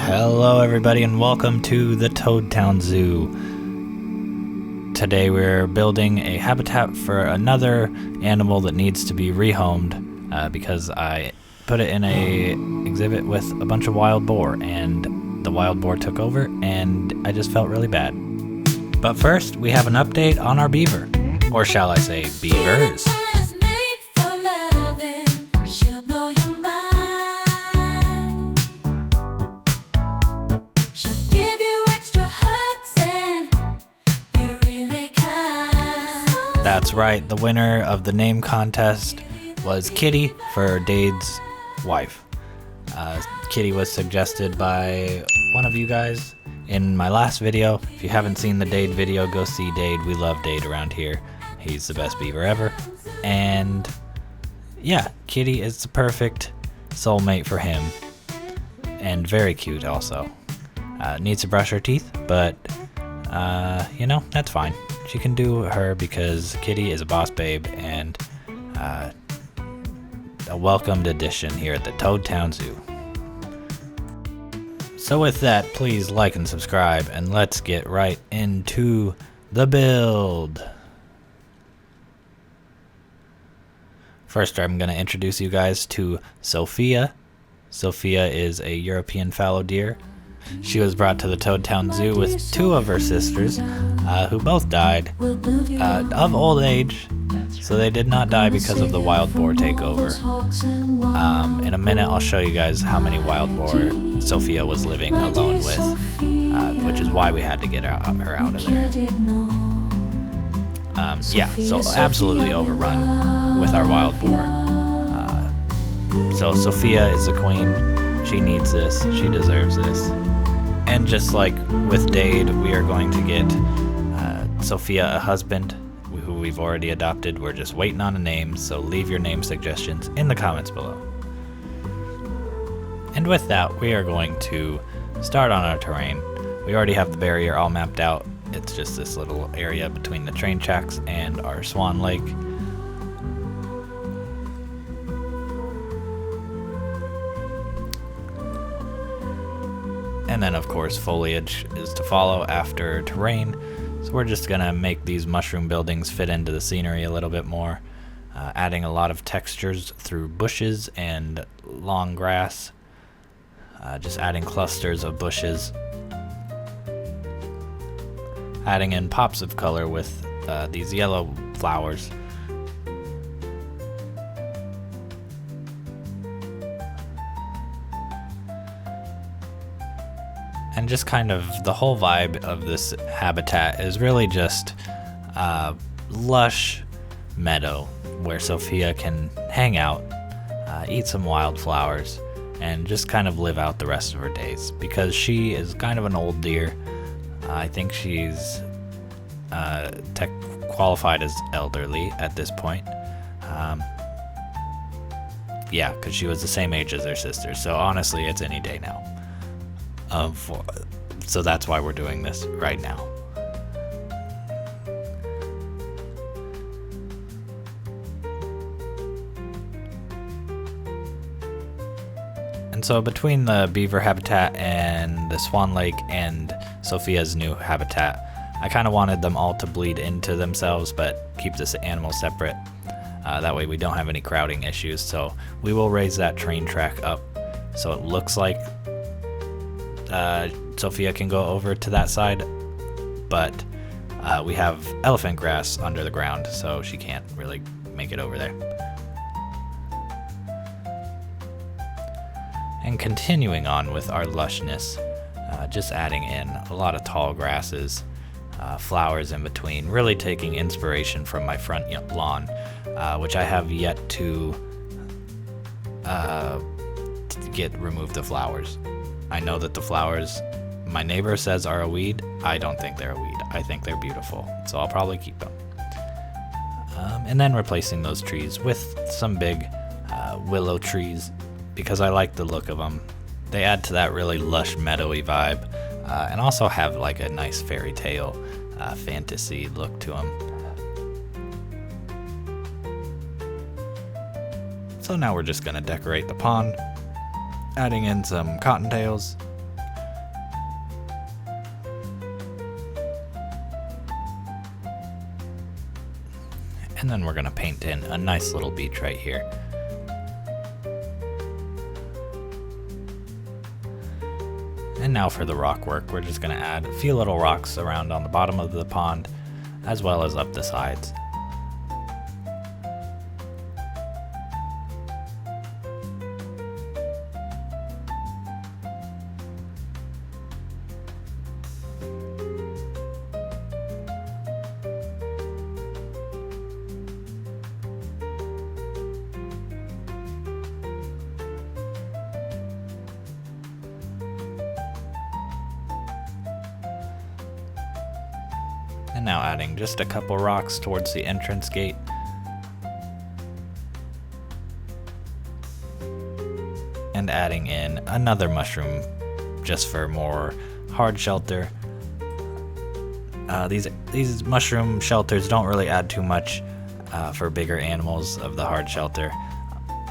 Hello everybody and welcome to the Toad Town Zoo. Today we're building a habitat for another animal that needs to be rehomed because I put it in a exhibit with a bunch of wild boar and the wild boar took over and I just felt really bad. But first we have an update on our beaver, or shall I say beavers. That's right, the winner of the name contest was Kitty for Dade's wife. Kitty was suggested by one of you guys in my last video. If you haven't seen the Dade video, go see Dade. We love Dade around here. He's the best beaver ever. And yeah, Kitty is the perfect soulmate for him. And very cute also. Needs to brush her teeth, but that's fine. She can do her because Kitty is a boss babe and a welcomed addition here at the Toad Town Zoo. So with that, please like and subscribe and let's get right into the build. First, I'm going to introduce you guys to Sophia. Sophia is a European fallow deer. She was brought to the Toad Town Zoo with two of her sisters, who both died of old age, so they did not die because of the wild boar takeover. In a minute, I'll show you guys how many wild boar Sophia was living alone with, which is why we had to get her out of there. So absolutely overrun with our wild boar. So Sophia is the queen. She needs this. She deserves this. And just like with Dade, we are going to get Sophia a husband who we've already adopted. We're just waiting on a name, so leave your name suggestions in the comments below. And with that, we are going to start on our terrain. We already have the barrier all mapped out. It's just this little area between the train tracks and our Swan Lake. And then of course foliage is to follow after terrain, so we're just gonna make these mushroom buildings fit into the scenery a little bit more, adding a lot of textures through bushes and long grass, just adding clusters of bushes, adding in pops of color with these yellow flowers. And just kind of the whole vibe of this habitat is really just lush meadow where Sophia can hang out, eat some wildflowers, and just kind of live out the rest of her days. Because she is kind of an old deer. I think she's qualified as elderly at this point. Because she was the same age as her sister. So honestly, it's any day now. So that's why we're doing this right now. And so between the beaver habitat and the Swan Lake and Sophia's new habitat, I kind of wanted them all to bleed into themselves but keep this animal separate. That way we don't have any crowding issues. So we will raise that train track up so it looks like Sophia can go over to that side, but we have elephant grass under the ground, so she can't really make it over there. And continuing on with our lushness, just adding in a lot of tall grasses, flowers in between, really taking inspiration from my front lawn, which I have yet to remove the flowers. I know that the flowers my neighbor says are a weed. I don't think they're a weed. I think they're beautiful, so I'll probably keep them. And then replacing those trees with some big willow trees because I like the look of them. They add to that really lush meadowy vibe and also have like a nice fairy tale fantasy look to them. So now we're just going to decorate the pond, adding in some cottontails, And then we're gonna paint in a nice little beach right here. And now for the rock work, we're just gonna add a few little rocks around on the bottom of the pond, as well as up the sides. And now adding just a couple rocks towards the entrance gate. And adding in another mushroom just for more hard shelter. These mushroom shelters don't really add too much for bigger animals of the hard shelter.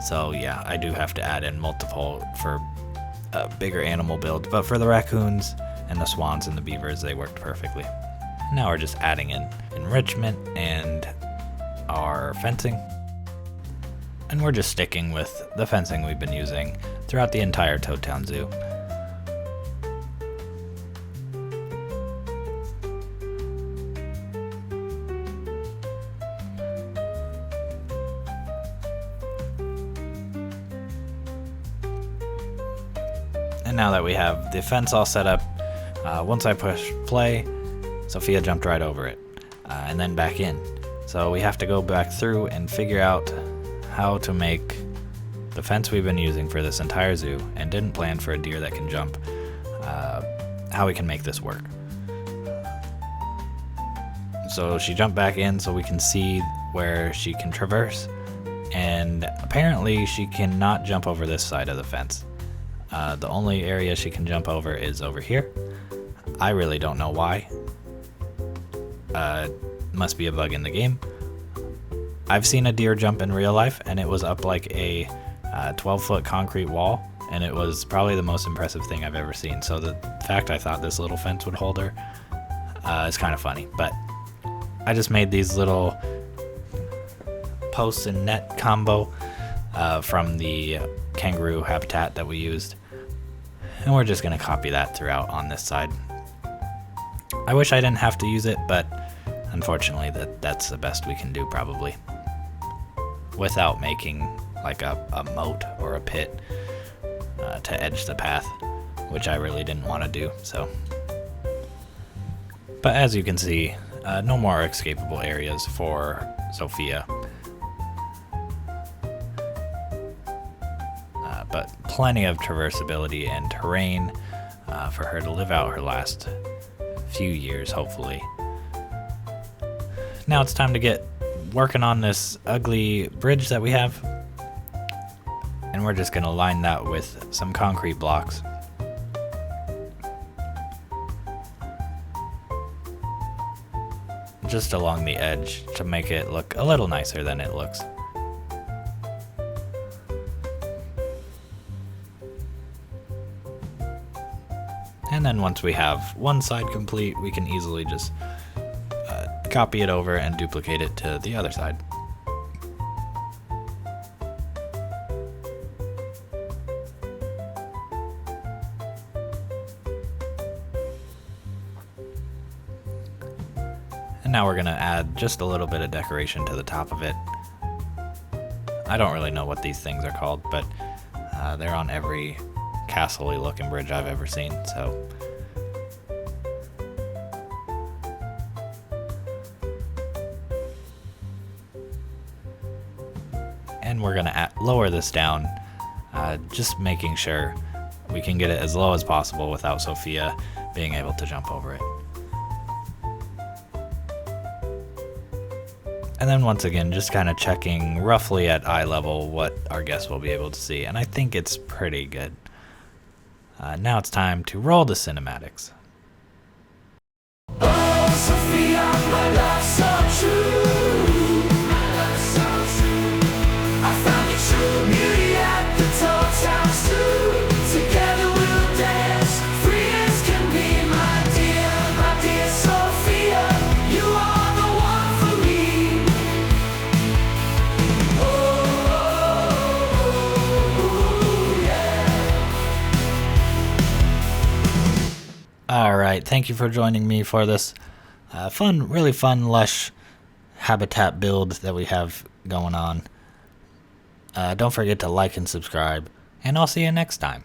So yeah, I do have to add in multiple for bigger animal builds, but for the raccoons and the swans and the beavers, they worked perfectly. Now we're just adding in enrichment and our fencing. And we're just sticking with the fencing we've been using throughout the entire Toad Town Zoo. And now that we have the fence all set up, once I push play, Sophia jumped right over it, and then back in. So we have to go back through and figure out how to make the fence we've been using for this entire zoo, and didn't plan for a deer that can jump, how we can make this work. So she jumped back in so we can see where she can traverse, and apparently she cannot jump over this side of the fence. The only area she can jump over is over here. I really don't know why. Must be a bug in the game. I've seen a deer jump in real life, and it was up like a 12-foot concrete wall, and it was probably the most impressive thing I've ever seen. So the fact I thought this little fence would hold her is kind of funny. But I just made these little posts and net combo from the kangaroo habitat that we used, and we're just going to copy that throughout on this side. I wish I didn't have to use it, but unfortunately that's the best we can do probably, without making like a moat or a pit to edge the path, which I really didn't want to do. So, but as you can see, no more escapable areas for Sophia, but plenty of traversability and terrain for her to live out her last few years, hopefully. Now it's time to get working on this ugly bridge that we have, and we're just going to line that with some concrete blocks. Just along the edge to make it look a little nicer than it looks. And then once we have one side complete, we can easily just copy it over and duplicate it to the other side. And now we're going to add just a little bit of decoration to the top of it. I don't really know what these things are called, but they're on every castle-y looking bridge I've ever seen, so. And we're gonna lower this down, just making sure we can get it as low as possible without Sophia being able to jump over it. And then once again, just kind of checking roughly at eye level what our guests will be able to see, and I think it's pretty good. Now it's time to roll the cinematics. Oh, Sophia, my love so true. My love so true. I found the true beauty at the Toad Town Zoo. Together we'll dance, free as can be, my dear Sophia. You are the one for me. All right, thank you for joining me for this really fun, lush habitat build that we have going on. Don't forget to like and subscribe, and I'll see you next time.